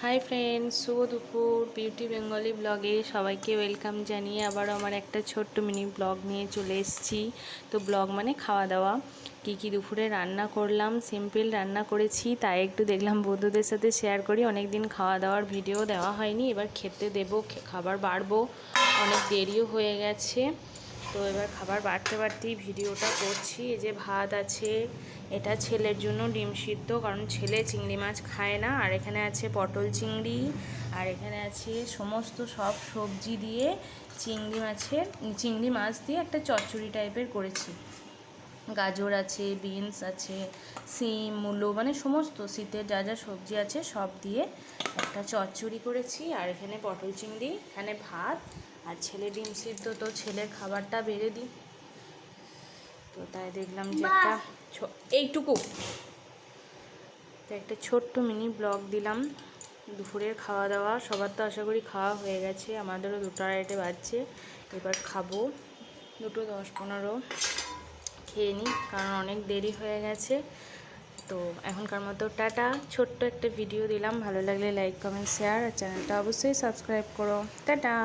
Hi friends, শুভ দুপুর। Beauty Bengali ব্লগে সবাইকে ওয়েলকাম জানিয়ে আবার আমার একটা ছোট্ট মিনি ব্লগ নিয়ে চলে এসেছি। তো ব্লগ মানে খাওয়া দাওয়া, কী দুপুরে রান্না করলাম। সিম্পল রান্না করেছি, তাই একটু দেখলাম বন্ধুদের সাথে শেয়ার করি। অনেক দিন খাওয়া দাওয়ার ভিডিও দেওয়া হয়নি, এবার খেতে দেবো, খাবার বাড়বো। অনেক দেরিও হয়ে গেছে, তো এবার খাবার বাড়তে বাড়তেই ভিডিওটা করছি। এই যে ভাত আছে, এটা ছেলের জন্য ডিম সিদ্ধ, কারণ ছেলে চিংড়ি মাছ খায় না। আর এখানে আছে পটল চিংড়ি, আর এখানে আছে সমস্ত সব সবজি দিয়ে চিংড়ি মাছ দিয়ে একটা চচ্চড়ি টাইপের করেছি। গাজর আছে, বিনস আছে, সিম, মূলো, মানে সমস্ত শীতের যা যা সবজি আছে সব দিয়ে একটা চচ্চড়ি করেছি। আর এখানে পটল চিংড়ি, এখানে ভাত, আর ছেলে ডিম সিদ্ধ। তো ছেলের খাবারটা বেড়ে দিই, তো তাই দেখলাম যে একটা এইটুকু তো একটা ছোট্ট মিনি ব্লগ দিলাম। দুপুরের খাওয়া দাওয়া সবার তো আশা করি খাওয়া হয়ে গেছে, আমাদেরও 2:30 বাজছে। এবার খাবো 2:10-15 খেয়ে নিই, কারণ অনেক দেরি হয়ে গেছে। তো এখনকার মতো টাটা। ছোট্ট একটা ভিডিও দিলাম, ভালো লাগলে লাইক, কমেন্ট, শেয়ার, আর চ্যানেলটা অবশ্যই সাবস্ক্রাইব করো। টাটা।